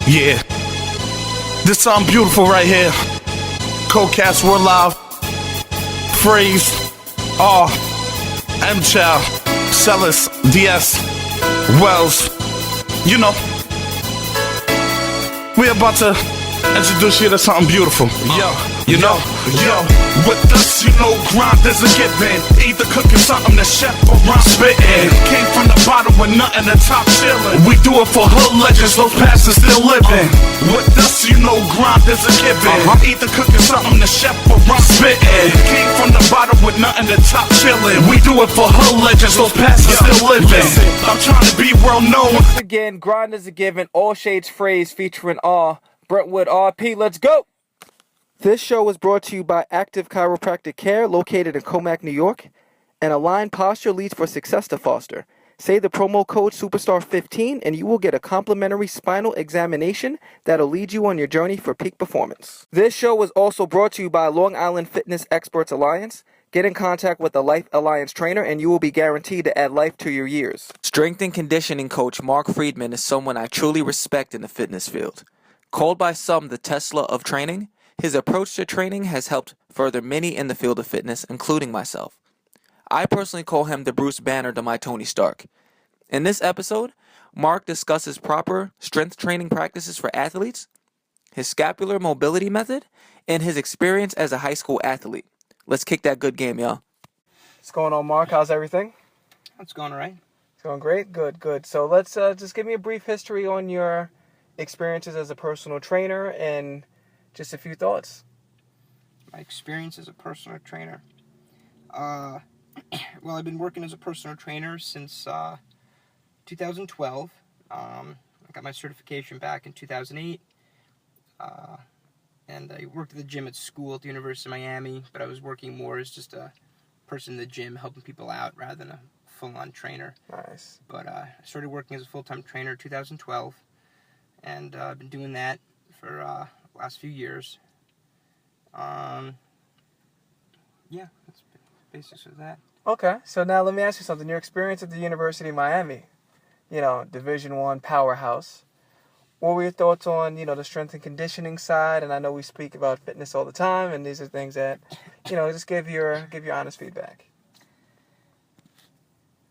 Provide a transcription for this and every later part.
Yeah, this something beautiful right here. Co-cast, we're live. Phrase, R, M-Child, Sellers, DS, Wells. You know, we're about to introduce you to something beautiful. Yo, with us, you know, grind is a given. Either cooking something to chef or I'm spitting. Came from the bottom with nothing to top chillin'. We do it for hood legends, those past is still living. With us, you know, grind is a given. Either cooking something to chef or I'm spitting. Came from the bottom with nothing to top chillin'. We do it for hood legends, those past is still living. Listen, I'm trying to be well known. Once again, grind is a given. All Shades Phrase featuring R. Brentwood RP. Let's go! This show was brought to you by Active Chiropractic Care, located in Comac, New York, and Aligned Posture leads for success to foster. Say the promo code SUPERSTAR15 and you will get a complimentary spinal examination that'll lead you on your journey for peak performance. This show was also brought to you by Long Island Fitness Experts Alliance. Get in contact with the Life Alliance trainer and you will be guaranteed to add life to your years. Strength and conditioning coach Marc Friedman is someone I truly respect in the fitness field. Called by some the Tesla of training, his approach to training has helped further many in the field of fitness, including myself. I personally call him the Bruce Banner to my Tony Stark. In this episode, Marc discusses proper strength training practices for athletes, his scapular mobility method, and his experience as a high school athlete. Let's kick that good game, y'all. What's going on, Marc? How's everything? It's going all right. It's going great? Good. So let's just give me a brief history on your experiences as a personal trainer and just a few thoughts. My experience as a personal trainer. Well, I've been working as a personal trainer since 2012. I got my certification back in 2008. And I worked at the gym at school at the University of Miami, but I was working more as just a person in the gym helping people out rather than a full-on trainer. Nice. But I started working as a full-time trainer in 2012, and I've been doing that for the last few years. Yeah, that's basically that. Okay, so now let me ask you something. Your experience at the University of Miami, Division I powerhouse. What were your thoughts on, the strength and conditioning side? And I know we speak about fitness all the time, and these are things that, just give your honest feedback.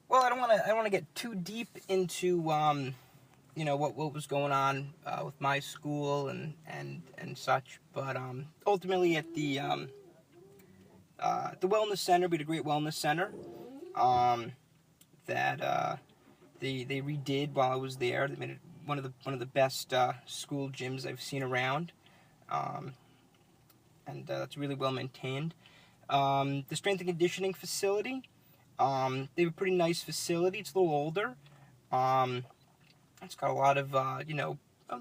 Well, I don't want to get too deep into what was going on with my school and such, but ultimately at the wellness center, we had a great wellness center that they redid while I was there. They made it one of the best school gyms I've seen around, and that's really well maintained. The strength and conditioning facility, they have a pretty nice facility. It's a little older. It's got a lot of of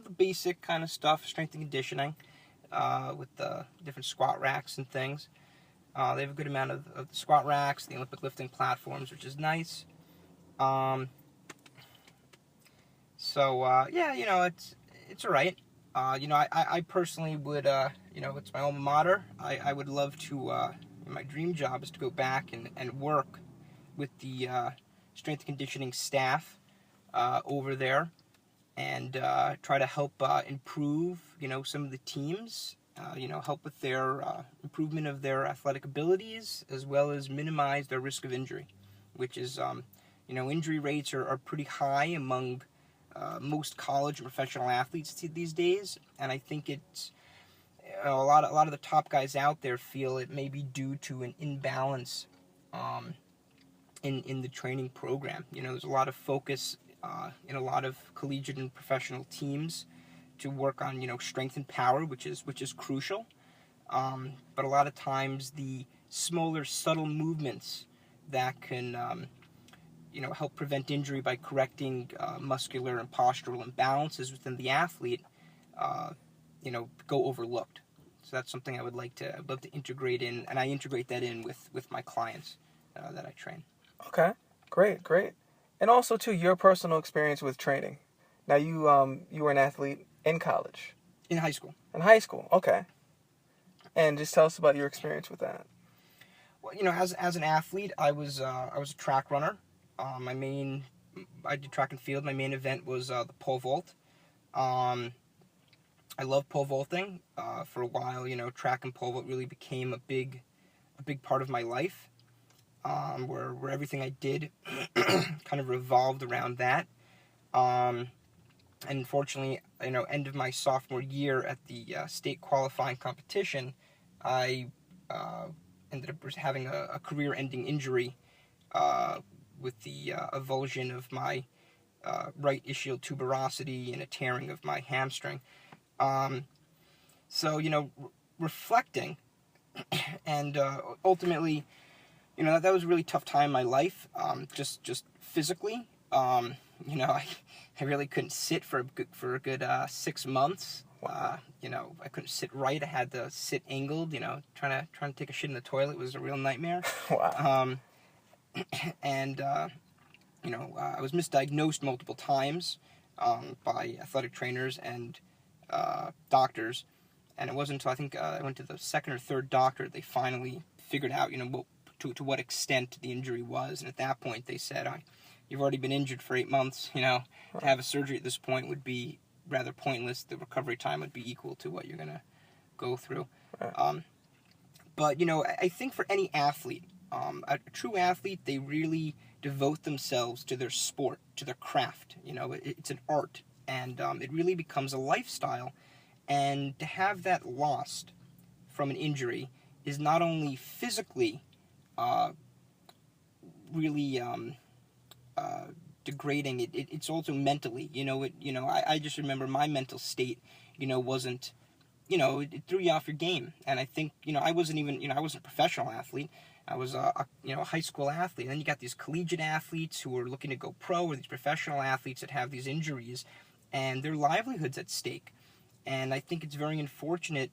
the basic kind of stuff, strength and conditioning, with the different squat racks and things. They have a good amount of the squat racks, the Olympic lifting platforms, which is nice. It's all right. I personally would, it's my alma mater. I would love to, my dream job is to go back and work with the strength and conditioning staff over there and try to help improve, some of the teams, help with their improvement of their athletic abilities as well as minimize their risk of injury, which is, injury rates are pretty high among most college and professional athletes these days, and I think it's a lot of the top guys out there feel it may be due to an imbalance in the training program. There's a lot of focus in a lot of collegiate and professional teams to work on strength and power, which is crucial. But a lot of times the smaller, subtle movements that can help prevent injury by correcting muscular and postural imbalances within the athlete, go overlooked. So that's something I'd love to integrate in, and I integrate that in with my clients that I train. Okay, great. And also, too, your personal experience with training. Now, you were an athlete in college. In high school. In high school, okay. And just tell us about your experience with that. Well, as an athlete, I was a track runner. I did track and field. My main event was the pole vault. I love pole vaulting. For a while, track and pole vault really became a big part of my life, where everything I did kind of revolved around that. And unfortunately, end of my sophomore year at the state qualifying competition, I ended up having a career-ending injury with the avulsion of my right ischial tuberosity and a tearing of my hamstring. So, reflecting and ultimately, that was a really tough time in my life, just physically. I really couldn't sit for a good 6 months. I couldn't sit right. I had to sit angled. Trying to take a shit in the toilet was a real nightmare. Wow. And I was misdiagnosed multiple times by athletic trainers and doctors, and it wasn't until I think I went to the second or third doctor they finally figured out, to what extent the injury was. And at that point, they said, "You've already been injured for 8 months. To have a surgery at this point would be rather pointless. The recovery time would be equal to what you're gonna go through." Right. But I think for any athlete, a true athlete, they really devote themselves to their sport, to their craft. It's an art, and it really becomes a lifestyle. And to have that lost from an injury is not only physically really degrading. It's also mentally. I just remember my mental state. Wasn't. It threw you off your game. And I think I wasn't even. I wasn't a professional athlete. I was a high school athlete. And then you got these collegiate athletes who are looking to go pro, or these professional athletes that have these injuries, and their livelihoods at stake. And I think it's very unfortunate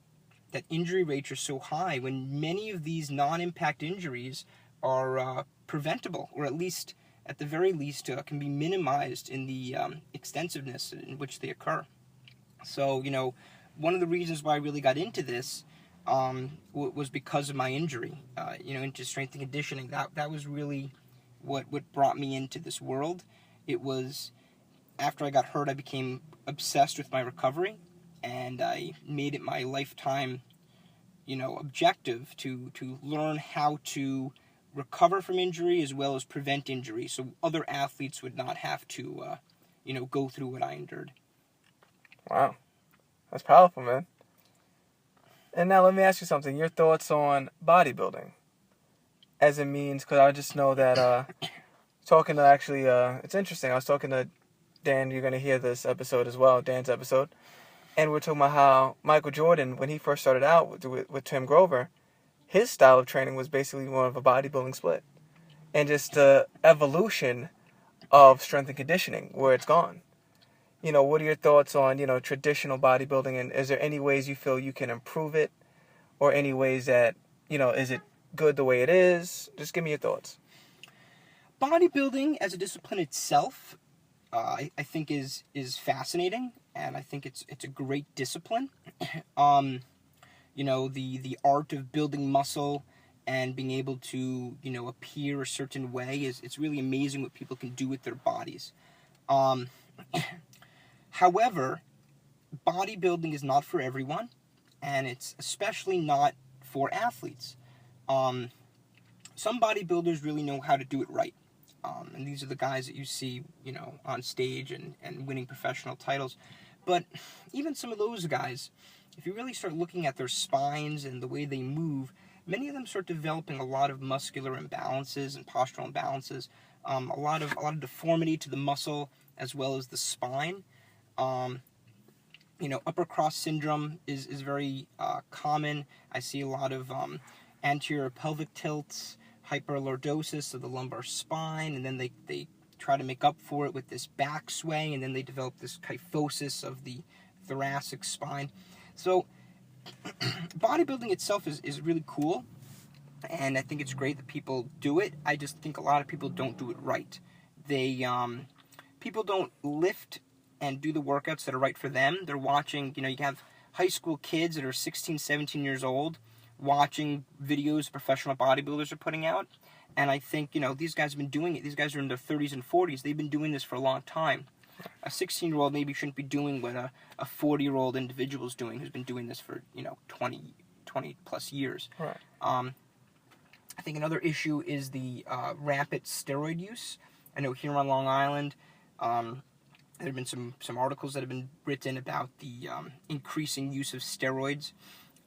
that injury rates are so high when many of these non-impact injuries are preventable, or at the very least, can be minimized in the extensiveness in which they occur. So, one of the reasons why I really got into this was because of my injury, into strength and conditioning. That was really what brought me into this world. It was after I got hurt, I became obsessed with my recovery, and I made it my lifetime, objective to learn how to recover from injury as well as prevent injury, so other athletes would not have to, go through what I endured. Wow. That's powerful, man. And now let me ask you something. Your thoughts on bodybuilding as a means, because I just know that talking to actually, it's interesting. I was talking to Dan. You're going to hear this episode as well, Dan's episode. And we're talking about how Michael Jordan, when he first started out with Tim Grover, his style of training was basically more of a bodybuilding split. And just the evolution of strength and conditioning, where it's gone. What are your thoughts on, traditional bodybuilding, and is there any ways you feel you can improve it, or any ways that, is it good the way it is? Just give me your thoughts. Bodybuilding as a discipline itself, I think is fascinating, and I think it's a great discipline. The art of building muscle and being able to, appear a certain way it's really amazing what people can do with their bodies. However, bodybuilding is not for everyone, and it's especially not for athletes. Some bodybuilders really know how to do it right. And these are the guys that you see, on stage and winning professional titles. But even some of those guys, if you really start looking at their spines and the way they move, many of them start developing a lot of muscular imbalances and postural imbalances, a lot of deformity to the muscle as well as the spine. Upper cross syndrome is very common. I see a lot of anterior pelvic tilts, hyperlordosis of the lumbar spine, and then they try to make up for it with this back sway, and then they develop this kyphosis of the thoracic spine. So bodybuilding itself is really cool, and I think it's great that people do it. I just think a lot of people don't do it right. People don't lift and do the workouts that are right for them. They're watching, you have high school kids that are 16, 17 years old watching videos professional bodybuilders are putting out. And I think, these guys have been doing it. These guys are in their 30s and 40s. They've been doing this for a long time. A 16-year-old maybe shouldn't be doing what a 40-year-old individual is doing, who's been doing this for 20 plus years. Right. I think another issue is the rampant steroid use. I know here on Long Island, there have been some articles that have been written about the increasing use of steroids,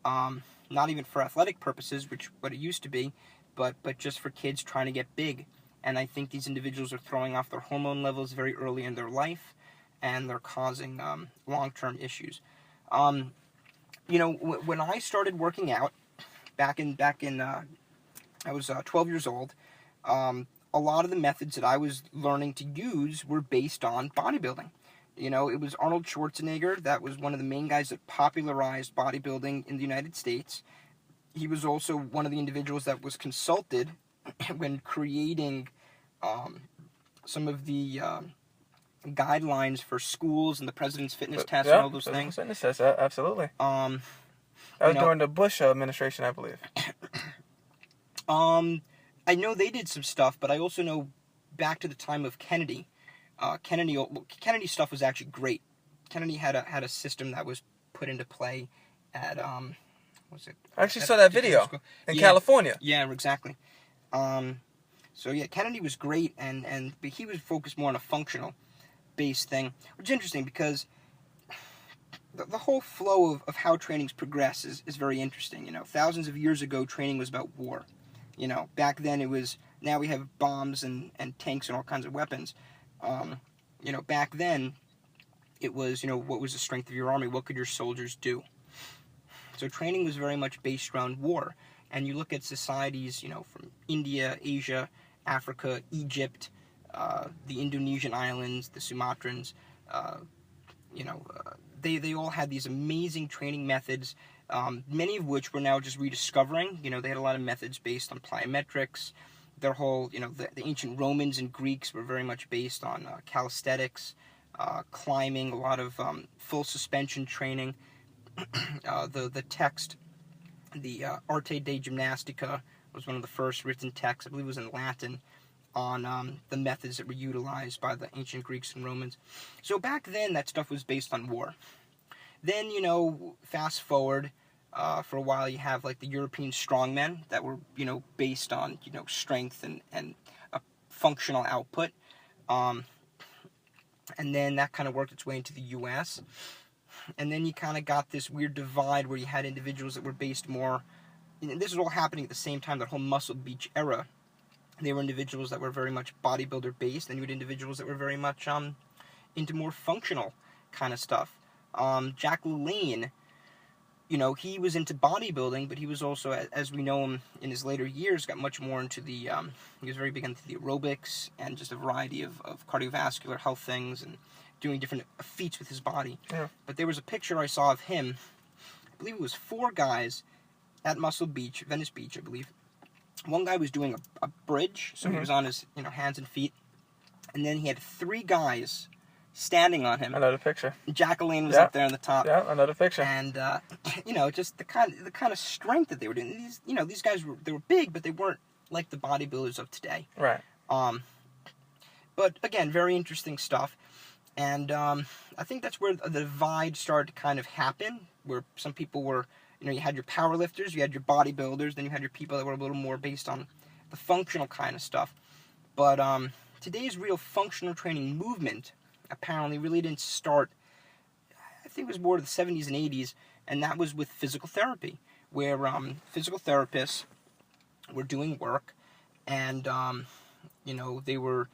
not even for athletic purposes, which what it used to be, but just for kids trying to get big. And I think these individuals are throwing off their hormone levels very early in their life, and they're causing long-term issues. When I started working out back in I was 12 years old. A lot of the methods that I was learning to use were based on bodybuilding. It was Arnold Schwarzenegger that was one of the main guys that popularized bodybuilding in the United States. He was also one of the individuals that was consulted when creating some of the guidelines for schools and the President's Fitness Test and all those things. Fitness test, absolutely. That was during the Bush administration, I believe. I know they did some stuff, but I also know back to the time of Kennedy. Kennedy stuff was actually great. Kennedy had a system that was put into play at was it? I actually saw that video in California. Yeah, exactly. Kennedy was great, but he was focused more on a functional based thing, which is interesting because the whole flow of how trainings progress is very interesting. Thousands of years ago, training was about war. Back then it was, now we have bombs and tanks and all kinds of weapons. Back then it was, what was the strength of your army? What could your soldiers do? So training was very much based around war. And you look at societies, from India, Asia, Africa, Egypt, the Indonesian islands, the Sumatrans, they all had these amazing training methods, many of which we're now just rediscovering. They had a lot of methods based on plyometrics. Their whole, the ancient Romans and Greeks were very much based on calisthenics, climbing, a lot of full suspension training. The text, the Arte de Gymnastica, was one of the first written texts, I believe it was in Latin, on the methods that were utilized by the ancient Greeks and Romans. So back then, that stuff was based on war. Then, fast forward, for a while you have like the European strongmen that were, based on, strength and a functional output. And then that kind of worked its way into the U.S. And then you kind of got this weird divide where you had individuals that were based more, and this was all happening at the same time, that whole Muscle Beach era. They were individuals that were very much bodybuilder based, and you had individuals that were very much into more functional kind of stuff. Jack LaLanne, he was into bodybuilding, but he was also, as we know him in his later years, got much more into the, he was very big into the aerobics and just a variety of cardiovascular health things and doing different feats with his body. Yeah. But there was a picture I saw of him, I believe it was 4 guys at Muscle Beach, Venice Beach, I believe. One guy was doing a bridge, so he was on his hands and feet, and then he had 3 guys standing on him. Another picture. Jack LaLanne was up there on the top. Yeah, another picture. And just the kind of strength that they were doing. These guys were big, but they weren't like the bodybuilders of today. Right. But again, very interesting stuff. And I think that's where the divide started to kind of happen, where some people were, you had your powerlifters, you had your bodybuilders, then you had your people that were a little more based on the functional kind of stuff. But today's real functional training movement apparently really didn't start, I think it was more the 70s and 80s, and that was with physical therapy, where physical therapists were doing work, and they were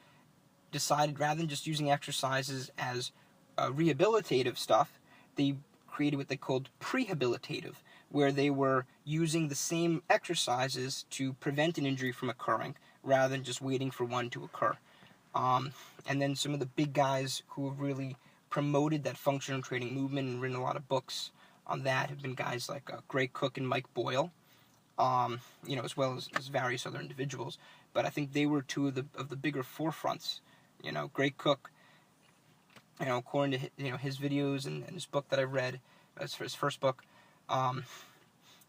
decided, rather than just using exercises as rehabilitative stuff, they created what they called prehabilitative, where they were using the same exercises to prevent an injury from occurring, rather than just waiting for one to occur. And then some of the big guys who have really promoted that functional training movement and written a lot of books on that have been guys like Greg Cook and Mike Boyle, as well as various other individuals. But I think they were 2 of the bigger forefronts. Greg Cook, according to his videos and his book that I read, that's his first book,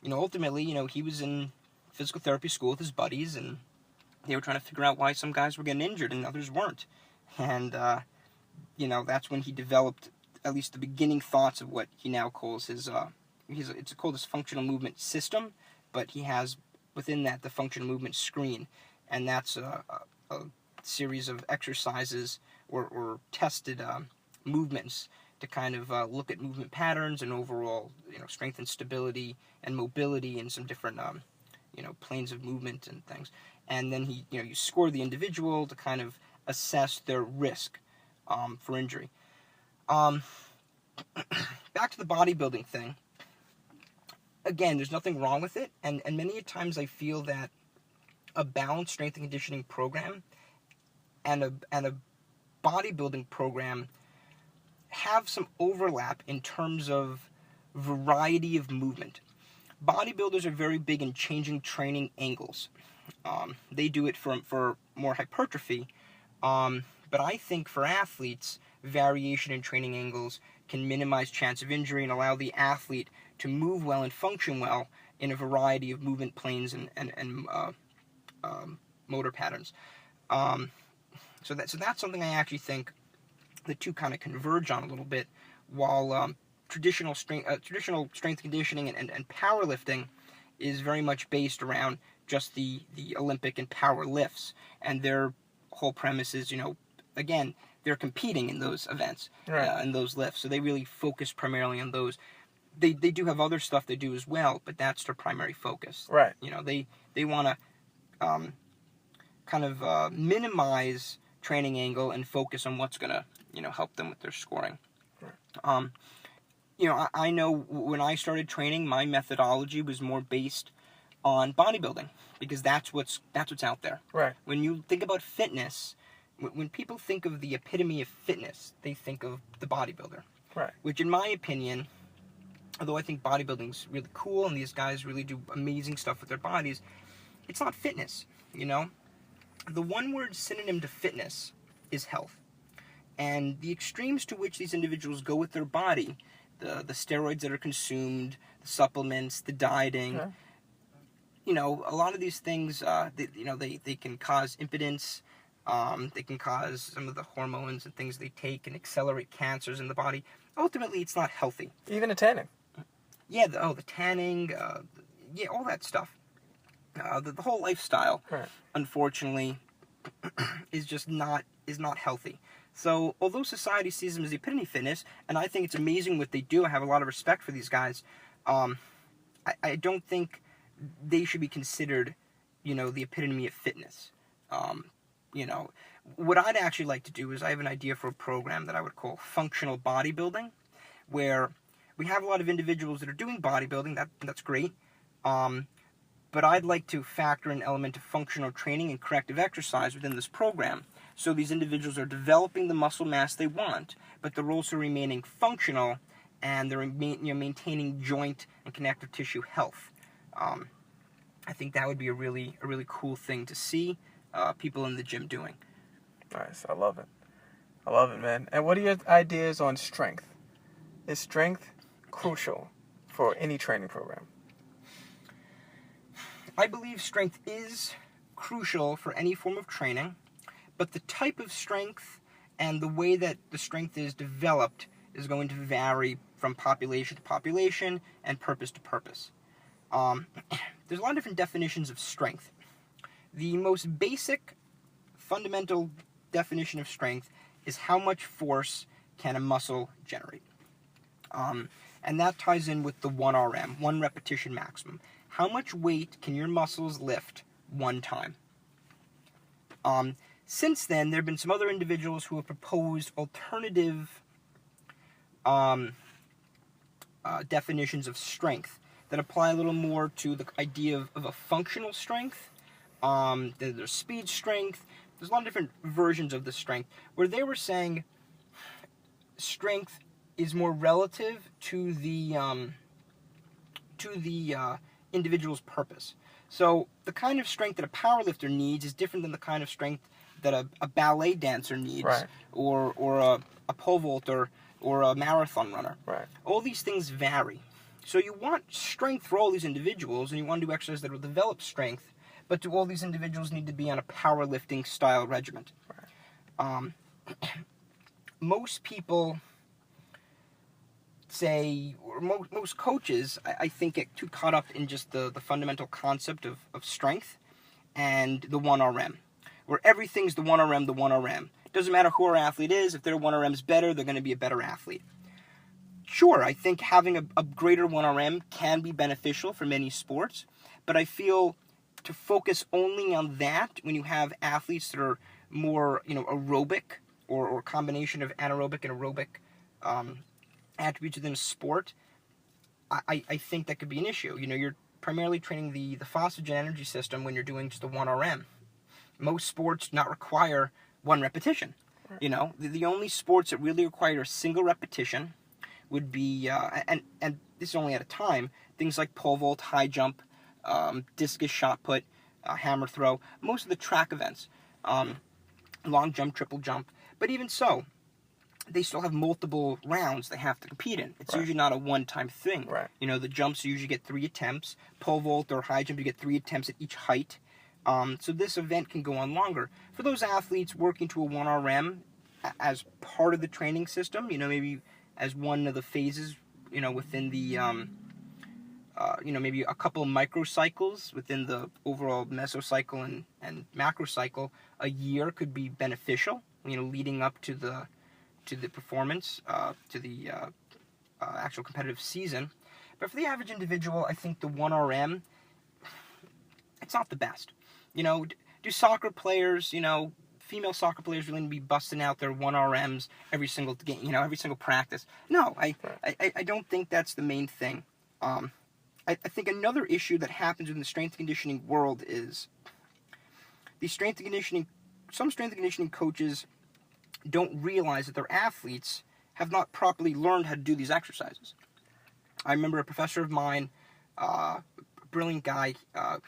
ultimately, he was in physical therapy school with his buddies, and they were trying to figure out why some guys were getting injured and others weren't. And, that's when he developed at least the beginning thoughts of what he now calls it's called his functional movement system, but he has within that the functional movement screen, and that's a series of exercises or tested movements to kind of look at movement patterns and overall, strength and stability and mobility and some different, planes of movement and things. And then you score the individual to kind of assess their risk for injury. Back to the bodybuilding thing. Again, there's nothing wrong with it, and many times I feel that a balanced strength and conditioning program and a bodybuilding program have some overlap in terms of variety of movement. Bodybuilders are very big in changing training angles. They do it for more hypertrophy, but I think for athletes, variation in training angles can minimize chance of injury and allow the athlete to move well and function well in a variety of movement planes and motor patterns. So that's something I actually think the two kind of converge on a little bit, while traditional strength conditioning and powerlifting is very much based around just the Olympic and power lifts, and their whole premise is, again, they're competing in those events, right. in those lifts, so they really focus primarily on those. They do have other stuff they do as well, but that's their primary focus. Right. They want to kind of minimize training angle and focus on what's going to help them with their scoring. Right. I know when I started training, my methodology was more based on bodybuilding because that's what's out there. Right. When you think about fitness, when people think of the epitome of fitness, they think of the bodybuilder. Right. Which, in my opinion, although I think bodybuilding's really cool and these guys really do amazing stuff with their bodies, it's not fitness. The one-word synonym to fitness is health. And the extremes to which these individuals go with their body, the steroids that are consumed, the supplements, the dieting, a lot of these things, they can cause impotence. They can cause some of the hormones and things they take and accelerate cancers in the body. Ultimately, it's not healthy. Even the tanning. Yeah, the tanning, all that stuff. The whole lifestyle, right, unfortunately, is not healthy. So, although society sees them as the epitome of fitness, and I think it's amazing what they do, I have a lot of respect for these guys, I don't think they should be considered, the epitome of fitness. What I'd actually like to do is I have an idea for a program that I would call functional bodybuilding, where we have a lot of individuals that are doing bodybuilding, that's great, but I'd like to factor an element of functional training and corrective exercise within this program. So these individuals are developing the muscle mass they want, but they're also remaining functional, and they're maintaining joint and connective tissue health. I think that would be a really cool thing to see people in the gym doing. Nice, I love it, man. And what are your ideas on strength? Is strength crucial for any training program? I believe strength is crucial for any form of training, but the type of strength and the way that the strength is developed is going to vary from population to population and purpose to purpose. There's a lot of different definitions of strength. The most basic, fundamental definition of strength is how much force can a muscle generate. And that ties in with the 1RM, 1 repetition maximum. How much weight can your muscles lift one time? Since then, there have been some other individuals who have proposed alternative definitions of strength that apply a little more to the idea of a functional strength. There's speed strength. There's a lot of different versions of the strength, where they were saying strength is more relative to the individual's purpose. So the kind of strength that a powerlifter needs is different than the kind of strength that a ballet dancer needs, right, or a pole vaulter or a marathon runner. Right. All these things vary. So you want strength for all these individuals, and you want to do exercises that will develop strength, but do all these individuals need to be on a powerlifting style regimen? Right. most people say, or most coaches, I think, get too caught up in just the fundamental concept of strength and the 1RM, where everything's the 1RM, the 1RM. Doesn't matter who our athlete is, if their 1RM's better, they're going to be a better athlete. Sure, I think having a greater 1RM can be beneficial for many sports, but I feel to focus only on that when you have athletes that are more, aerobic or a combination of anaerobic and aerobic attributes within a sport, I think that could be an issue. You're primarily training the phosphagen energy system when you're doing just the 1RM. Most sports do not require one repetition. Right. The only sports that really require a single repetition would be, and this is only at a time, things like pole vault, high jump, discus shot put, hammer throw, most of the track events, long jump, triple jump. But even so, they still have multiple rounds they have to compete in. It's usually not a one-time thing. Right. The jumps you usually get 3 attempts. Pole vault or high jump, you get 3 attempts at each height. So this event can go on longer. For those athletes working to a 1RM as part of the training system, maybe as one of the phases, within the, maybe a couple of microcycles within the overall mesocycle and macrocycle, a year could be beneficial, leading up to the performance, to the actual competitive season. But for the average individual, I think the 1RM, it's not the best. Do soccer players, female soccer players really need to be busting out their 1RMs every single game, every single practice? No, I don't think that's the main thing. I think another issue that happens in the strength and conditioning world is some strength and conditioning coaches don't realize that their athletes have not properly learned how to do these exercises. I remember a professor of mine, brilliant guy,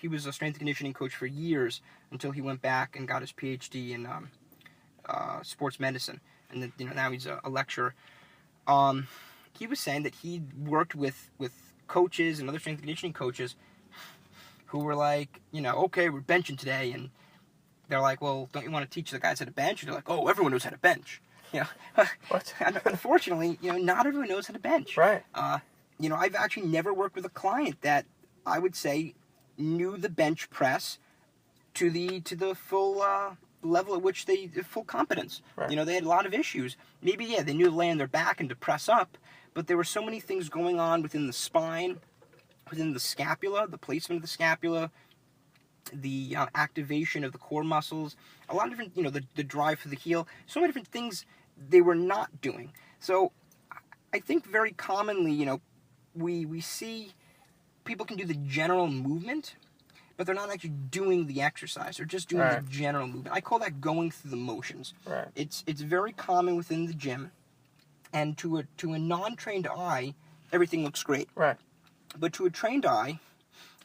he was a strength and conditioning coach for years until he went back and got his PhD in sports medicine, and then, now he's a lecturer. He was saying that he worked with coaches and other strength and conditioning coaches who were like, okay, we're benching today, and they're like, well, don't you want to teach the guys how to bench? And they're like, oh, everyone knows how to bench. What? Unfortunately, not everyone knows how to bench. Right. I've actually never worked with a client that I would say knew the bench press to the full level at which full competence. Right. They had a lot of issues. Maybe, they knew to lay on their back and to press up, but there were so many things going on within the spine, within the scapula, the placement of the scapula, the activation of the core muscles, a lot of different, the drive for the heel, so many different things they were not doing. So I think very commonly, we see people can do the general movement, but they're not actually doing the exercise. They're just doing the general movement. I call that going through the motions. Right. It's very common within the gym, and to a non-trained eye, everything looks great. Right. But to a trained eye,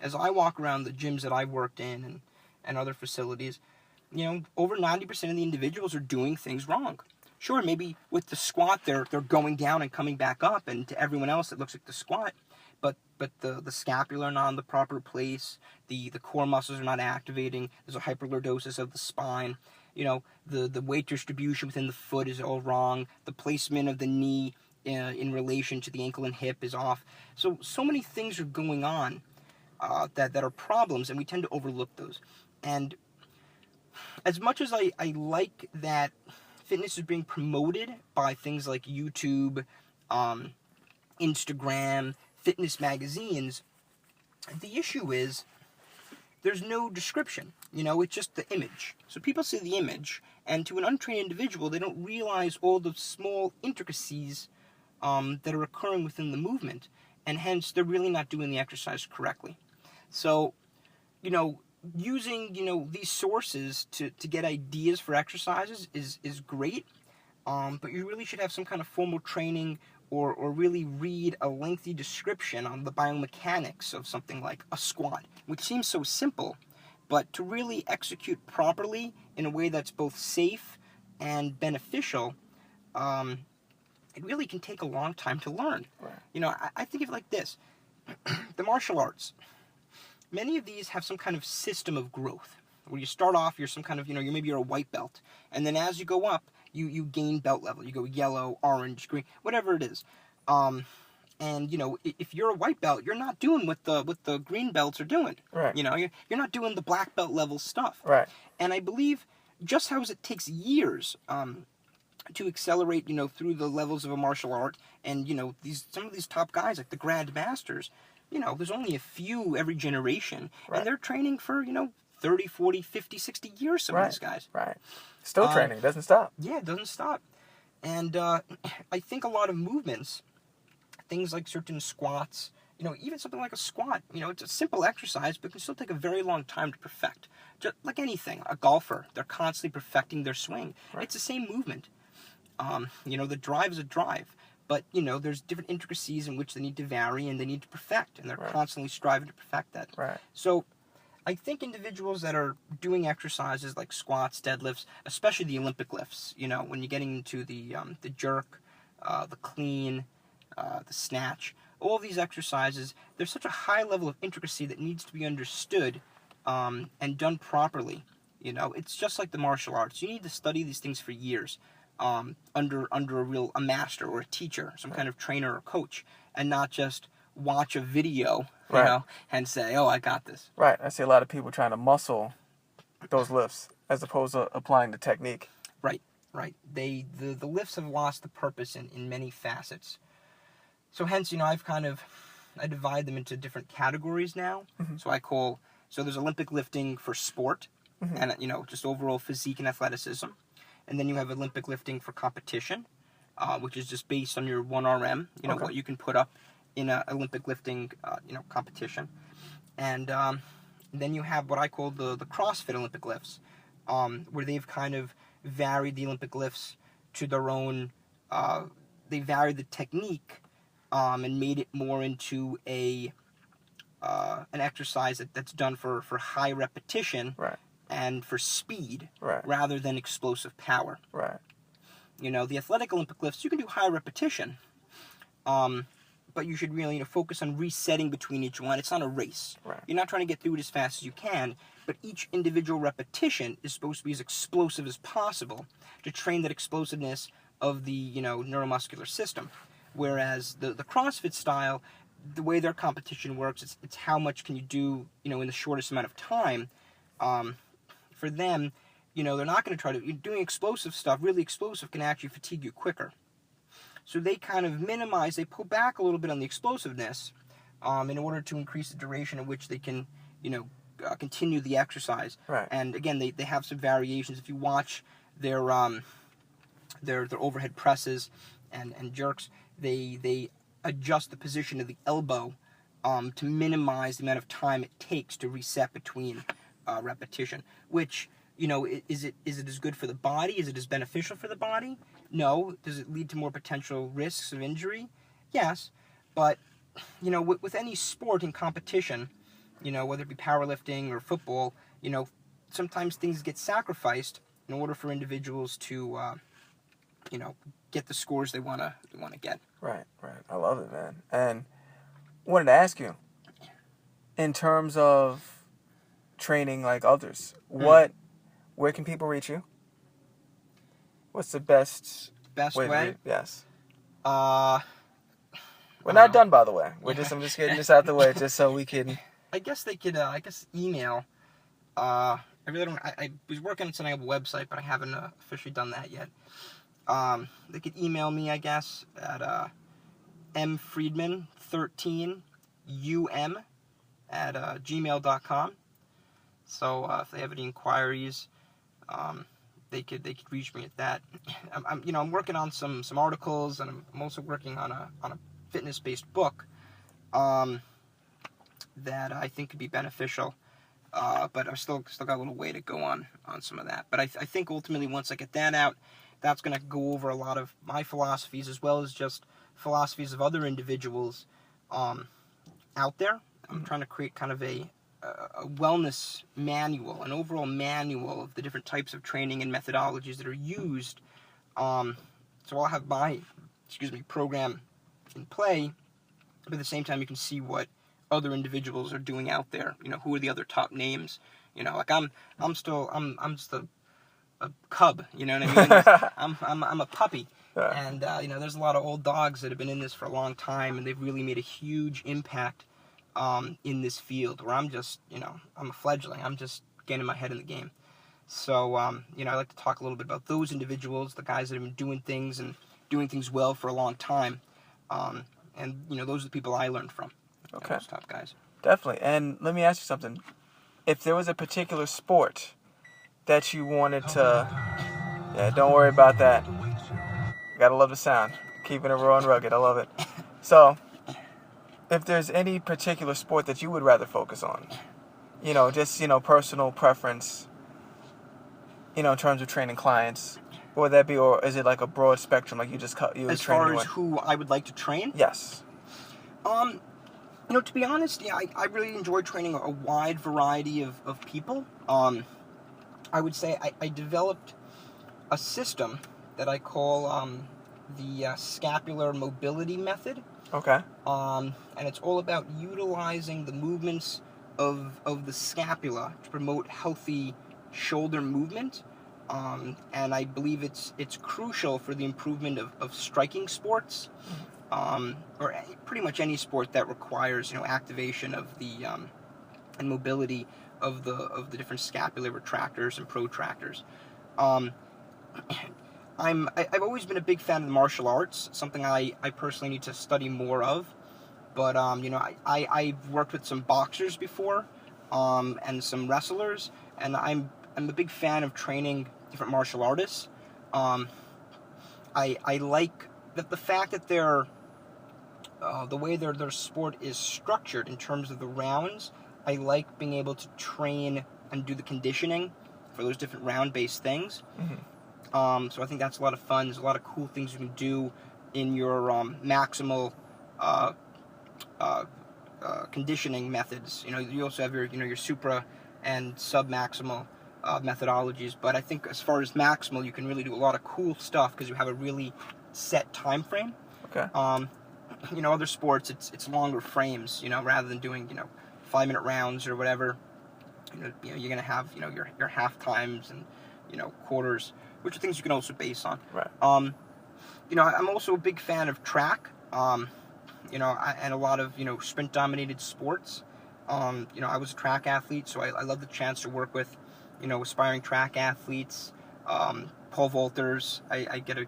as I walk around the gyms that I've worked in and other facilities, over 90% of the individuals are doing things wrong. Sure, maybe with the squat they're going down and coming back up, and to everyone else it looks like the squat. But the scapula are not in the proper place, the core muscles are not activating, there's a hyperlordosis of the spine, the weight distribution within the foot is all wrong, the placement of the knee in relation to the ankle and hip is off. So many things are going on that are problems, and we tend to overlook those. And as much as I like that fitness is being promoted by things like YouTube, Instagram, fitness magazines, the issue is there's no description. It's just the image. So people see the image, and to an untrained individual, they don't realize all the small intricacies that are occurring within the movement, and hence they're really not doing the exercise correctly. So, using, these sources to get ideas for exercises is great, but you really should have some kind of formal training or really read a lengthy description on the biomechanics of something like a squat, which seems so simple, but to really execute properly in a way that's both safe and beneficial, it really can take a long time to learn. Right. I think of it like this. The martial arts, many of these have some kind of system of growth, where you start off, you're some kind of, maybe you're a white belt, and then as you go up, you gain belt level. You go yellow, orange, green, whatever it is. And, you know, if you're a white belt, you're not doing what the green belts are doing. Right. You know, you're not doing the black belt level stuff. Right. And I believe just how it takes years to accelerate, you know, through the levels of a martial art, and, you know, some of these top guys, like the Grand Masters, you know, there's only a few every generation, Right. and they're training for, you know, 30, 40, 50, 60 years, some of these guys. Right. Still training. Doesn't stop. Yeah, it doesn't stop. And I think a lot of movements, things like certain squats, you know, even something like a squat, you know, it's a simple exercise, but can still take a very long time to perfect. Just like anything, a golfer, they're constantly perfecting their swing. Right. It's the same movement. You know, the drive is a drive, but, you know, there's different intricacies in which they need to vary and they need to perfect, and they're constantly striving to perfect that. Right. So I think individuals that are doing exercises like squats, deadlifts, especially the Olympic lifts, you know, when you're getting into the jerk, the clean, the snatch, all these exercises, there's such a high level of intricacy that needs to be understood and done properly. You know, it's just like the martial arts. You need to study these things for years under a master or a teacher, some kind of trainer or coach, and not just watch a video, you know, and say, oh, I got this. Right. I see a lot of people trying to muscle those lifts as opposed to applying the technique. Right. The lifts have lost the purpose in many facets. So hence, you know, I divide them into different categories now. Mm-hmm. So there's Olympic lifting for sport, mm-hmm. and, you know, just overall physique and athleticism. And then you have Olympic lifting for competition, which is just based on your 1RM, you know, what you can put up in an Olympic lifting, you know, competition. And then you have what I call the CrossFit Olympic lifts, where they've kind of varied the Olympic lifts to their own, they varied the technique and made it more into an exercise that's done for high repetition and for speed rather than explosive power. Right. You know, the athletic Olympic lifts, you can do high repetition, but you should really, you know, focus on resetting between each one. It's not a race. Right. You're not trying to get through it as fast as you can, but each individual repetition is supposed to be as explosive as possible to train that explosiveness of the, you know, neuromuscular system. Whereas the CrossFit style, the way their competition works, it's how much can you do, you know, in the shortest amount of time. For them, you know, they're not going to try to, doing explosive stuff, really explosive, can actually fatigue you quicker. So they kind of they pull back a little bit on the explosiveness in order to increase the duration in which they can, you know, continue the exercise. Right. And again, they have some variations. If you watch their overhead presses and jerks, they adjust the position of the elbow to minimize the amount of time it takes to reset between repetition. Which, you know, is it as good for the body? Is it as beneficial for the body? No. Does it lead to more potential risks of injury? Yes. But, you know, with any sport in competition, you know, whether it be powerlifting or football, you know, sometimes things get sacrificed in order for individuals to, you know, get the scores they want to get. Right. I love it, man. And I wanted to ask you, in terms of training like others, where can people reach you? What's the best way? Yes. We're not done, by the way. I'm just getting this out the way just so we can. I guess they could. Email. I was working on setting up a website, but I haven't officially done that yet. They could email me, I guess, at mfriedman13 at gmail.com. So if they have any inquiries, they could reach me at that. I'm working on some articles, and I'm also working on a fitness-based book that I think could be beneficial. But I've still got a little way to go on some of that. But I think ultimately once I get that out, that's going to go over a lot of my philosophies as well as just philosophies of other individuals out there. I'm trying to create kind of a wellness manual, an overall manual of the different types of training and methodologies that are used. So I'll have my, program in play, but at the same time you can see what other individuals are doing out there. You know, who are the other top names? You know, like I'm just a cub. You know what I mean? I'm a puppy. Yeah. And there's a lot of old dogs that have been in this for a long time, and they've really made a huge impact in this field. Where I'm just, I'm a fledgling. I'm just getting my head in the game. So, I'd like to talk a little bit about those individuals, the guys that have been doing things and doing things well for a long time. And those are the people I learned from. Okay. Those top guys. Definitely. And let me ask you something. If there was a particular sport that you wanted to... Yeah, don't worry about that. Gotta love the sound. Keeping it raw and rugged. I love it. So, if there's any particular sport that you would rather focus on, just, personal preference, in terms of training clients, what would that be? Or is it like a broad spectrum, like you just cut you as far as who I would like to train? Yes. To be honest, yeah, I really enjoy training a wide variety of people. I would say I developed a system that I call the scapular mobility method. Okay. And it's all about utilizing the movements of the scapula to promote healthy shoulder movement. And I believe it's crucial for the improvement of striking sports, or pretty much any sport that requires activation of the and mobility of the different scapular retractors and protractors. I've always been a big fan of the martial arts, something I personally need to study more of. But I've worked with some boxers before, and some wrestlers, and I'm a big fan of training different martial artists. I like that the fact that they're the way their sport is structured in terms of the rounds. I like being able to train and do the conditioning for those different round-based things. Mm-hmm. So I think that's a lot of fun. There's a lot of cool things you can do in your maximal conditioning methods. You also have your supra and submaximal methodologies. But I think as far as maximal, you can really do a lot of cool stuff because you have a really set time frame. Okay. Other sports, it's longer frames. Rather than doing 5-minute rounds or whatever. You're gonna have your half times and quarters, which are things you can also base on. Right. I'm also a big fan of track. And a lot of sprint dominated sports. I was a track athlete, so I love the chance to work with aspiring track athletes, pole vaulters. I get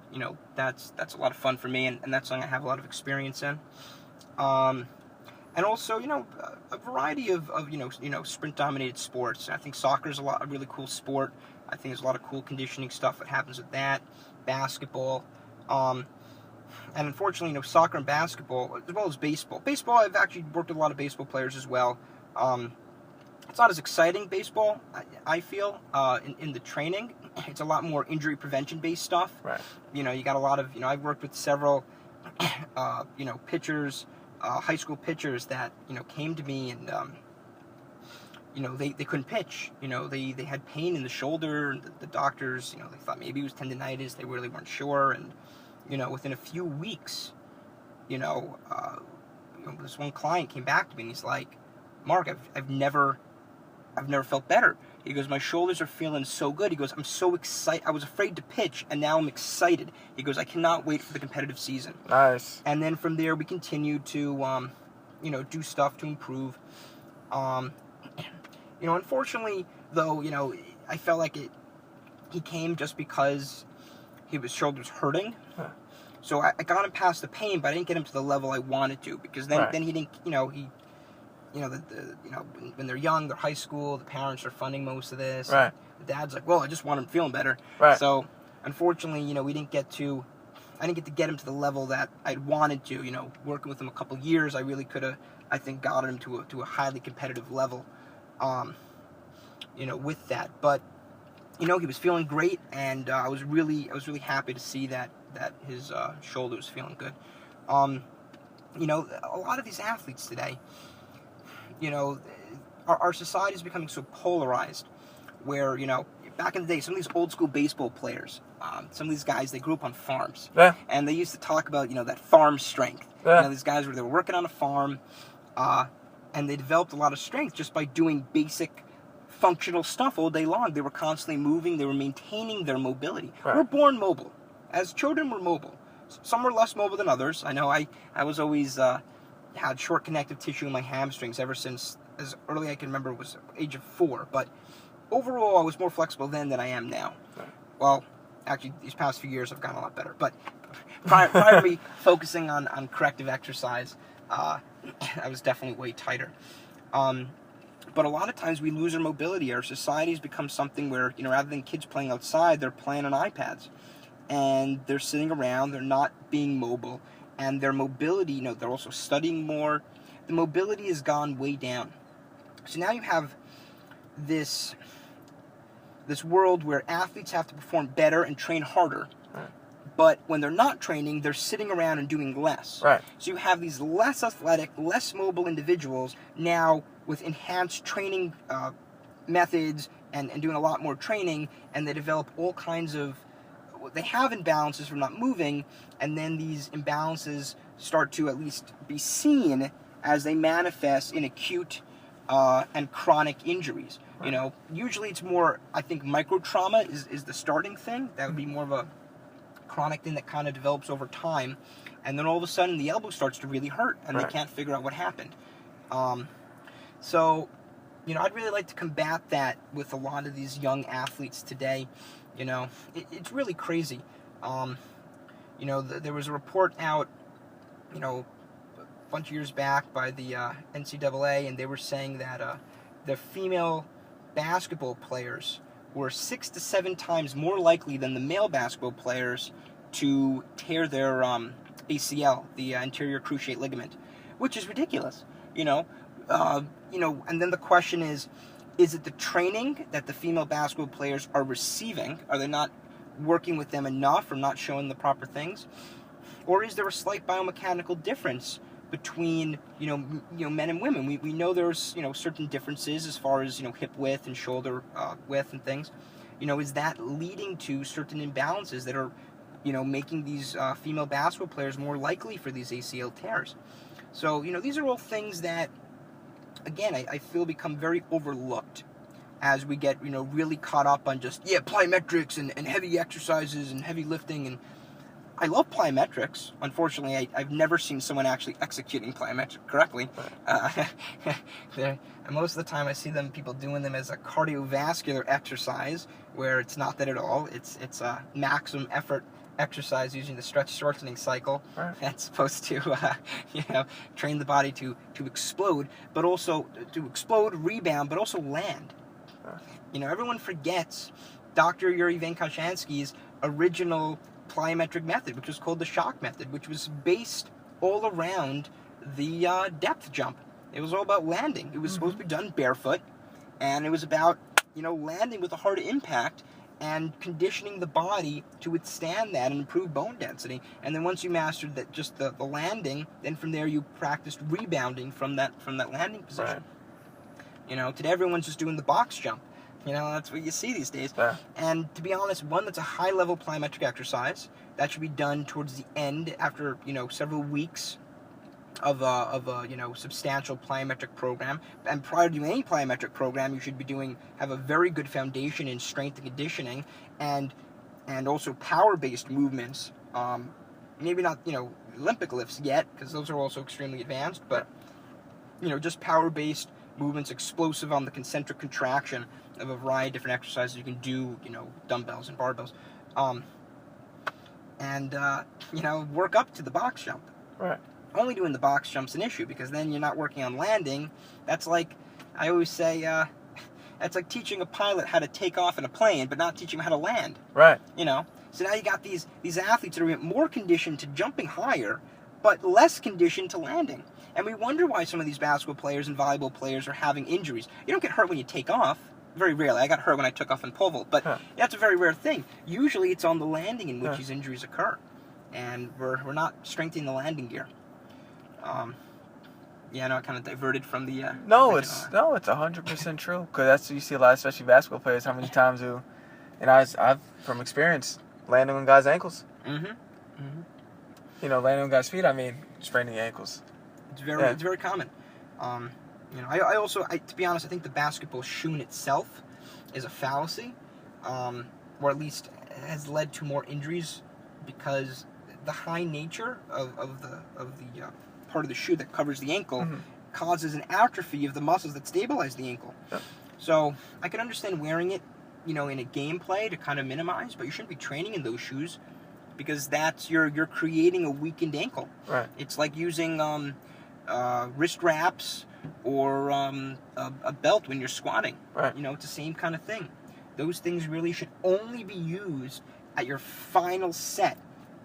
that's a lot of fun for me, and that's something I have a lot of experience in. And also, a variety of sprint dominated sports. I think soccer is a really cool sport. I think there's a lot of cool conditioning stuff that happens with that. Basketball, and unfortunately, soccer and basketball, as well as baseball. Baseball, I've actually worked with a lot of baseball players as well. It's not as exciting, baseball, I feel, in the training. It's a lot more injury prevention based stuff. Right. You got a lot of, I've worked with several, pitchers, high school pitchers that, came to me and, they couldn't pitch. They had pain in the shoulder. The doctors, they thought maybe it was tendinitis. They really weren't sure. And, within a few weeks, this one client came back to me and he's like, Mark, I've never felt better. He goes, my shoulders are feeling so good. He goes, I'm so excited. I was afraid to pitch, and now I'm excited. He goes, I cannot wait for the competitive season. Nice. And then from there, we continued to, do stuff to improve. Unfortunately, though, I felt like he came just because his shoulder was hurting. Huh. So I got him past the pain, but I didn't get him to the level I wanted to, because then he didn't, when they're young, they're high school, the parents are funding most of this. Right. The dad's like, well, I just want him feeling better. Right. So, unfortunately, I didn't get to get him to the level that I'd wanted to. Working with him a couple years, I really could have, I think, got him to a highly competitive level, with that. But, he was feeling great, and I was really happy to see that his shoulder was feeling good. A lot of these athletes today, our society is becoming so polarized where, back in the day, some of these old school baseball players, some of these guys, they grew up on farms. Yeah. And they used to talk about, that farm strength. Yeah. These guys they were working on a farm, and they developed a lot of strength just by doing basic functional stuff all day long. They were constantly moving. They were maintaining their mobility. Right. We're born mobile. As children, we're mobile. Some are less mobile than others. I know I was always had short connective tissue in my hamstrings ever since as early I can remember was age of 4. But overall, I was more flexible then than I am now. Right. Well, actually, these past few years I've gotten a lot better. But prior to me focusing on corrective exercise, I was definitely way tighter. But a lot of times we lose our mobility. Our society's become something where, rather than kids playing outside, they're playing on iPads. And they're sitting around, they're not being mobile. And their mobility, they're also studying more. The mobility has gone way down. So now you have this world where athletes have to perform better and train harder. Right. But when they're not training, they're sitting around and doing less. Right. So you have these less athletic, less mobile individuals now with enhanced training methods and doing a lot more training, and they develop all kinds of... They have imbalances from not moving, and then these imbalances start to at least be seen as they manifest in acute and chronic injuries. Right. Usually it's more, I think, micro trauma is the starting thing. That would be more of a chronic thing that kind of develops over time, and then all of a sudden the elbow starts to really hurt, and Right. they can't figure out what happened. So, I'd really like to combat that with a lot of these young athletes today. It's really crazy. There was a report out, a bunch of years back by the NCAA, and they were saying that the female basketball players were 6 to 7 times more likely than the male basketball players to tear their ACL, the anterior cruciate ligament, which is ridiculous. And then the question is it the training that the female basketball players are receiving? Are they not working with them enough or not showing the proper things? Or is there a slight biomechanical difference between, men and women? We know there's, certain differences as far as, hip width and shoulder width and things. Is that leading to certain imbalances that are, making these female basketball players more likely for these ACL tears? So, these are all things that, again, I feel become very overlooked as we get, really caught up on just, plyometrics and heavy exercises and heavy lifting. And I love plyometrics. Unfortunately, I've never seen someone actually executing plyometrics correctly. Most of the time I see people doing them as a cardiovascular exercise, where it's not that at all. It's a maximum effort exercise using the stretch shortening cycle. Right. That's supposed to train the body to explode, but also to explode, rebound, but also land. Right. Everyone forgets Dr. Yuri Venkoshansky's original plyometric method, which was called the shock method, which was based all around the depth jump. It was all about landing. It was supposed to be done barefoot, and it was about landing with a hard impact and conditioning the body to withstand that and improve bone density. And then once you mastered that, just the landing, then from there you practiced rebounding from that landing position. Right. Today everyone's just doing the box jump. That's what you see these days. Yeah. And to be honest, one that's a high-level plyometric exercise that should be done towards the end after several weeks of a substantial plyometric program. And prior to doing any plyometric program, you should be have a very good foundation in strength and conditioning, and also power-based movements. Maybe not Olympic lifts yet, because those are also extremely advanced, but just power-based movements, explosive on the concentric contraction of a variety of different exercises you can do, dumbbells and barbells, and work up to the box jump. Right. Only doing the box jump's an issue, because then you're not working on landing. That's like, I always say, that's like teaching a pilot how to take off in a plane, but not teaching him how to land. Right. So now you got these athletes that are more conditioned to jumping higher, but less conditioned to landing. And we wonder why some of these basketball players and volleyball players are having injuries. You don't get hurt when you take off. Very rarely. I got hurt when I took off in pole vault, but that's a very rare thing. Usually it's on the landing in which these injuries occur. And we're not strengthening the landing gear. I know I kind of diverted from the... No, it's 100% true. Because that's what you see a lot, especially basketball players, how many times who... And I've from experience, landing on guys' ankles. Landing on guys' feet, spraining the ankles. It's very common. You know, I also, to be honest, I think the basketball shoe in itself is a fallacy, or at least has led to more injuries because the high nature of the part of the shoe that covers the ankle causes an atrophy of the muscles that stabilize the ankle. Yeah. So I can understand wearing it, you know, in a gameplay to kind of minimize, but you shouldn't be training in those shoes because you're creating a weakened ankle. Right. It's like using wrist wraps or a belt when you're squatting. Right. You know, it's the same kind of thing. Those things really should only be used at your final set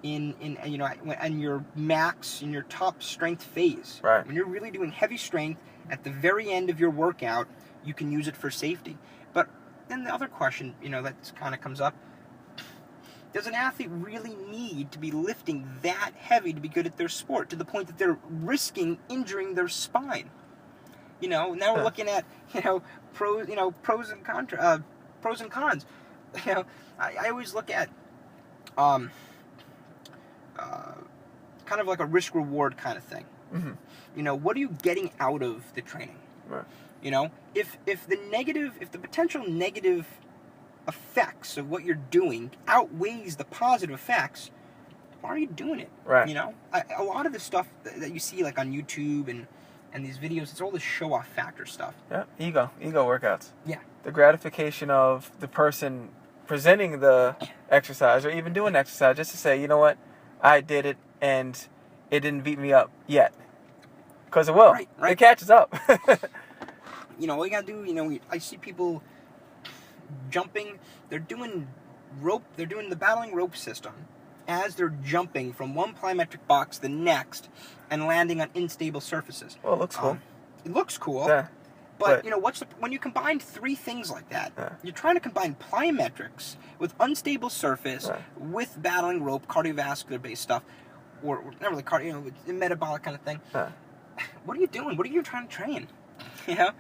in you know, and your max, in your top strength phase. Right. When you're really doing heavy strength at the very end of your workout, you can use it for safety. But then the other question, you know, that kind of comes up, does an athlete really need to be lifting that heavy to be good at their sport to the point that they're risking injuring their spine? You know, now we're looking at, you know, pros and cons. You know, I always look at kind of like a risk reward kind of thing. Mm-hmm. You know, what are you getting out of the training? Right. You know, if the potential negative effects of what you're doing outweighs the positive effects, why are you doing it? Right. You know, a lot of the stuff that you see like on YouTube and these videos, it's all this show-off factor stuff. Yeah, ego workouts. Yeah. The gratification of the person presenting the exercise or even doing exercise just to say, you know what, I did it and it didn't beat me up yet. Because it will. Right. It catches up. You know, all you gotta do, you know, I see people jumping, they're doing the battling rope system as they're jumping from one plyometric box to the next and landing on unstable surfaces. Well, it looks cool. It looks cool. Yeah. But you know, when you combine three things like that, you're trying to combine plyometrics with unstable surface with battling rope, cardiovascular based stuff, or not really cardio, you know, it's a metabolic kind of thing. What are you doing? What are you trying to train? You know,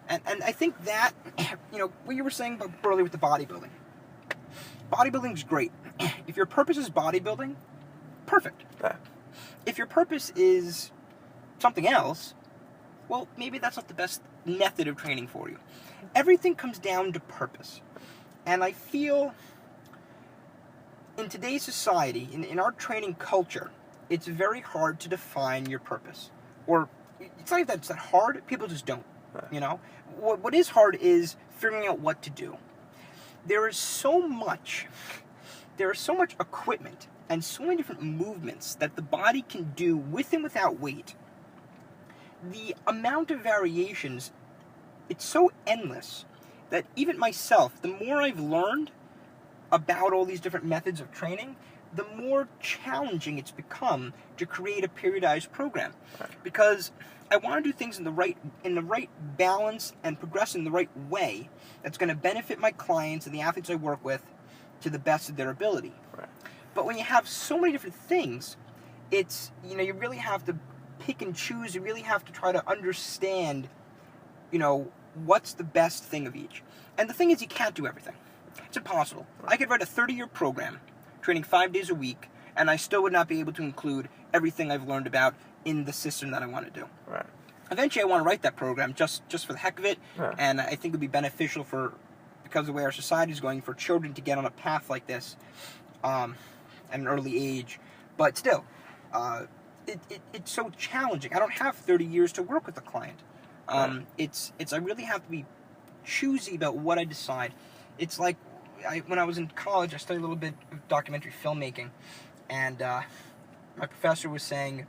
and I think that, you know, what you were saying about earlier with the bodybuilding. Bodybuilding's great. If your purpose is bodybuilding, perfect. If your purpose is something else, well, maybe that's not the best method of training for you. Everything comes down to purpose. And I feel in today's society, in our training culture, it's very hard to define your purpose. Or it's not even that it's that hard, people just don't. You know? What is hard is figuring out what to do. There is so much equipment and so many different movements that the body can do with and without weight. The amount of variations, it's so endless that even myself, the more I've learned about all these different methods of training, the more challenging it's become to create a periodized program. Because I want to do things in the right balance and progress in the right way that's going to benefit my clients and the athletes I work with to the best of their ability. But when you have so many different things, it's, you know, you really have to pick and choose. You really have to try to understand, you know, what's the best thing of each. And the thing is, you can't do everything. It's impossible. I could write a 30-year program, training 5 days a week, and I still would not be able to include everything I've learned about in the system that I want to do. Eventually, I want to write that program just for the heck of it, and I think it would be beneficial because of the way our society is going, for children to get on a path like this at an early age. But still, it's so challenging. I don't have 30 years to work with a client. I really have to be choosy about what I decide. It's like when I was in college, I studied a little bit of documentary filmmaking, and my professor was saying,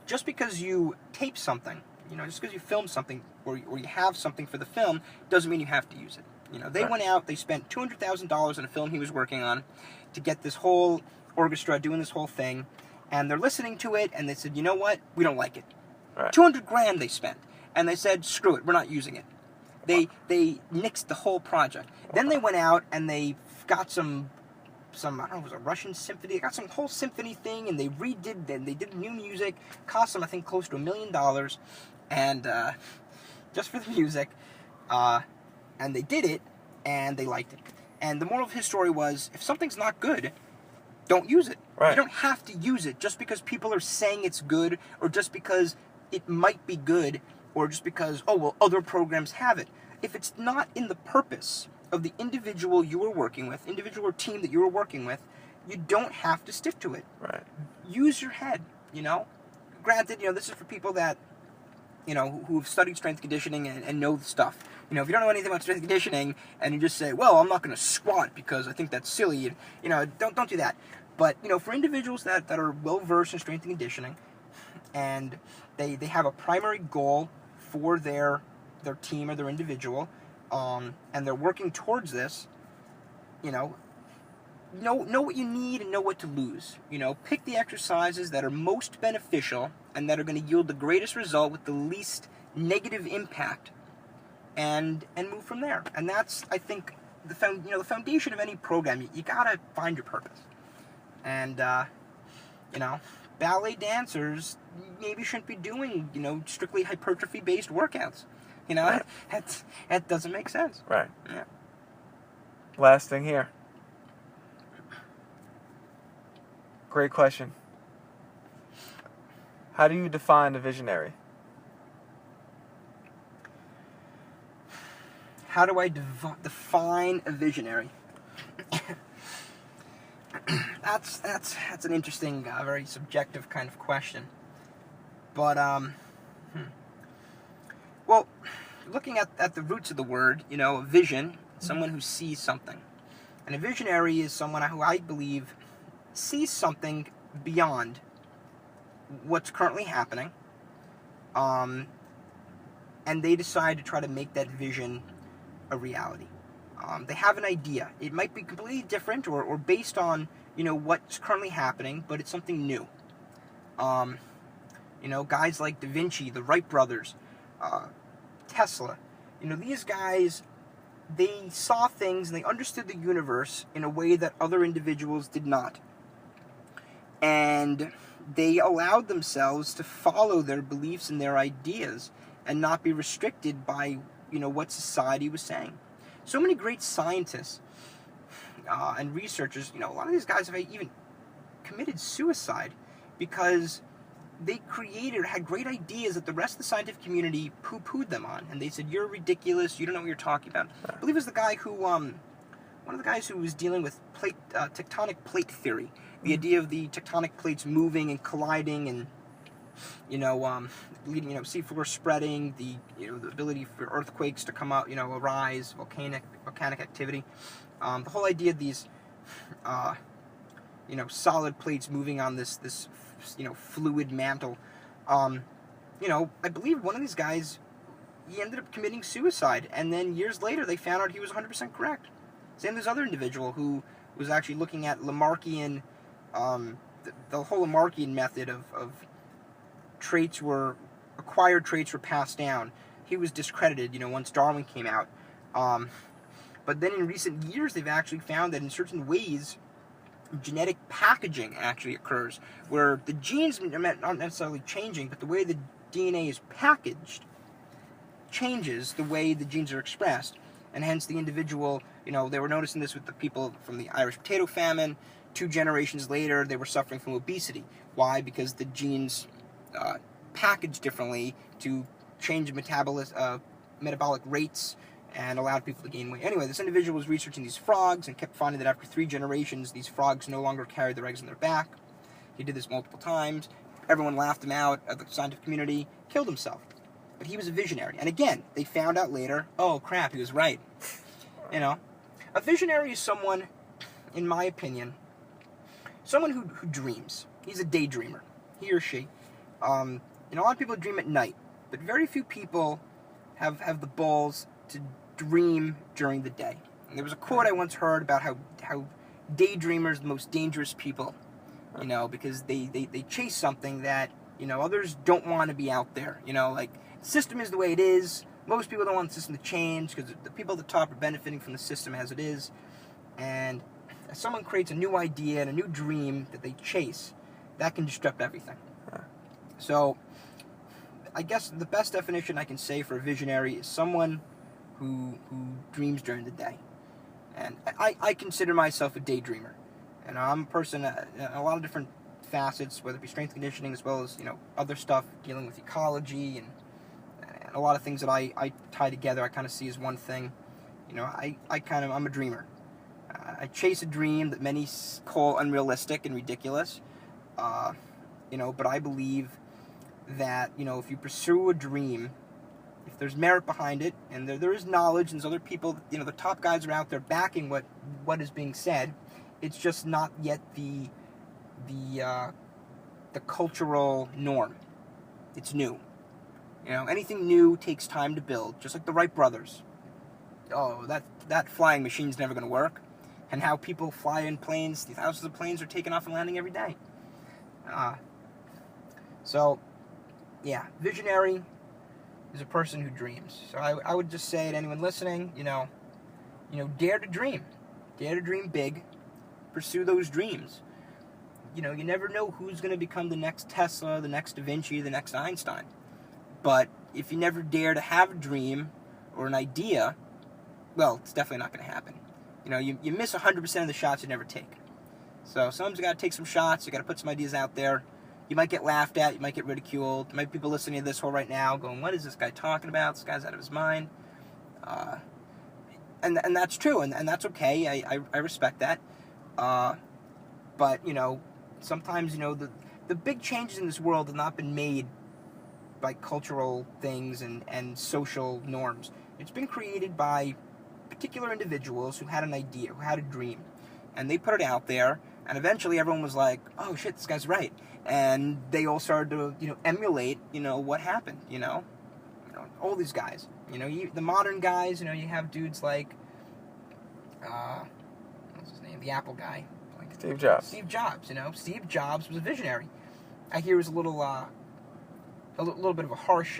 just because you tape something, you know, just because you film something or you have something for the film, doesn't mean you have to use it. You know, they went out, they spent $200,000 on a film he was working on to get this whole orchestra doing this whole thing, and they're listening to it, and they said, you know what, we don't like it. $200,000 they spent, and they said, screw it, we're not using it. They nixed the whole project. Then they went out and they got some I don't know, it was a Russian symphony. They got some whole symphony thing, and they did new music. Cost them, I think, close to $1 million, and just for the music. And they did it, and they liked it. And the moral of his story was, if something's not good, don't use it. You don't have to use it just because people are saying it's good, or just because it might be good, or just because, oh, well, other programs have it. If it's not in the purpose of the individual you are working with, individual or team that you are working with, you don't have to stick to it. Right. Use your head, you know? Granted, you know, this is for people that, you know, who've studied strength conditioning and know the stuff. You know, if you don't know anything about strength conditioning and you just say, well, I'm not going to squat because I think that's silly, you know, don't do that. But, you know, for individuals that are well-versed in strength and conditioning and they have a primary goal for their team or their individual, and they're working towards this, you know what you need and know what to lose. You know, pick the exercises that are most beneficial and that are going to yield the greatest result with the least negative impact, and move from there. And that's, I think, the foundation of any program. You gotta find your purpose. And you know, ballet dancers maybe shouldn't be doing, you know, strictly hypertrophy-based workouts. You know, Right. that doesn't make sense. Right. Yeah. Last thing here. Great question. How do you define a visionary? How do I define a visionary? That's an interesting, very subjective kind of question. But well, looking at the roots of the word, you know, a vision, someone who sees something, and a visionary is someone who I believe sees something beyond what's currently happening, and they decide to try to make that vision a reality. They have an idea. It might be completely different or based on, you know, what's currently happening, but it's something new. You know, guys like Da Vinci, the Wright brothers, Tesla, you know, these guys, they saw things and they understood the universe in a way that other individuals did not. And they allowed themselves to follow their beliefs and their ideas and not be restricted by, you know, what society was saying. So many great scientists and researchers, you know, a lot of these guys have even committed suicide because they created or had great ideas that the rest of the scientific community poo-pooed them on. And they said, you're ridiculous, you don't know what you're talking about. I believe it was the guy who, one of the guys who was dealing with tectonic plate theory. The idea of the tectonic plates moving and colliding and, you know, leading, you know, seafloor spreading, the, you know, the ability for earthquakes to come out, you know, arise, volcanic activity. The whole idea of these, you know, solid plates moving on this, you know, fluid mantle. You know, I believe one of these guys, he ended up committing suicide, and then years later they found out he was 100% correct. Same as this other individual who was actually looking at Lamarckian, the whole Lamarckian method of acquired traits were passed down. He was discredited, you know, once Darwin came out. But then in recent years, they've actually found that in certain ways, genetic packaging actually occurs, where the genes are not necessarily changing, but the way the DNA is packaged changes the way the genes are expressed. And hence the individual, you know, they were noticing this with the people from the Irish potato famine. 2 generations later, they were suffering from obesity. Why? Because the genes packaged differently to change metabolic rates and allowed people to gain weight. Anyway, this individual was researching these frogs and kept finding that after 3 generations, these frogs no longer carried their eggs on their back. He did this multiple times. Everyone laughed him out of the scientific community, killed himself. But he was a visionary. And again, they found out later, oh crap, he was right. You know, a visionary is someone, in my opinion, someone who dreams. He's a daydreamer, he or she. You know, a lot of people dream at night, but very few people have the balls to dream during the day. And there was a quote I once heard about how daydreamers are the most dangerous people, you know, because they chase something that, you know, others don't want to be out there. You know, like, the system is the way it is. Most people don't want the system to change because the people at the top are benefiting from the system as it is. And if someone creates a new idea and a new dream that they chase, that can disrupt everything. So, I guess the best definition I can say for a visionary is someone who dreams during the day. And I consider myself a daydreamer. And I'm a person in a lot of different facets, whether it be strength conditioning as well as, you know, other stuff dealing with ecology and a lot of things that I tie together, I kind of see as one thing. You know, I'm a dreamer. I chase a dream that many call unrealistic and ridiculous. You know, but I believe that, you know, if you pursue a dream, if there's merit behind it, and there is knowledge, and there's other people, you know, the top guys are out there backing what is being said, it's just not yet the cultural norm. It's new. You know, anything new takes time to build, just like the Wright brothers. Oh, that flying machine's never going to work. And how people fly in planes, thousands of planes are taking off and landing every day. So, yeah, visionary is a person who dreams. So I would just say to anyone listening, you know, dare to dream big, pursue those dreams. You know, you never know who's going to become the next Tesla, the next Da Vinci, the next Einstein. But if you never dare to have a dream or an idea, well, it's definitely not going to happen. You know, you miss 100% of the shots you never take. So sometimes you got to take some shots, you got to put some ideas out there. You might get laughed at, you might get ridiculed. There might be people listening to this whole right now going, what is this guy talking about? This guy's out of his mind. And that's true, and that's okay. I respect that. But, you know, sometimes, you know, the big changes in this world have not been made by cultural things and social norms. It's been created by particular individuals who had an idea, who had a dream. And they put it out there, and eventually everyone was like, oh shit, this guy's right. And they all started to, you know, emulate, you know, what happened, you know all these guys. You know, the modern guys, you know, you have dudes like, what's his name, the Apple guy? Like, Steve Jobs. Steve Jobs, you know. Steve Jobs was a visionary. I hear he was a little bit of a harsh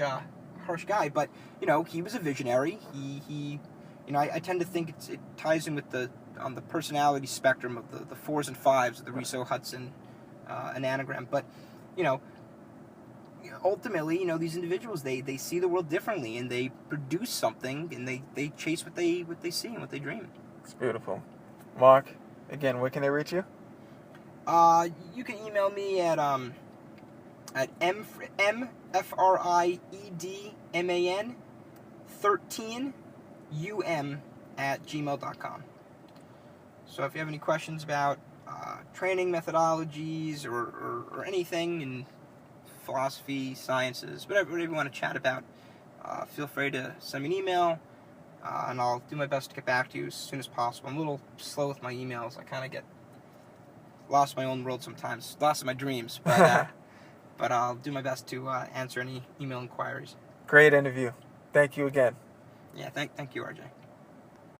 guy, but, you know, he was a visionary. He you know, I tend to think it ties in with on the personality spectrum of the 4s and 5s of the Riso-Hudson anagram. But, you know, ultimately, you know, these individuals, they see the world differently, and they produce something, and they chase what they see and what they dream. It's beautiful. Mark, again, where can they reach you? You can email me at mfriedman 13 at gmail.com. So if you have any questions about training methodologies or anything in philosophy, sciences, whatever you want to chat about, feel free to send me an email, and I'll do my best to get back to you as soon as possible. I'm a little slow with my emails. I kind of get lost in my own world sometimes, lost in my dreams, but but I'll do my best to answer any email inquiries. Great interview. Thank you again. Yeah, thank you, RJ.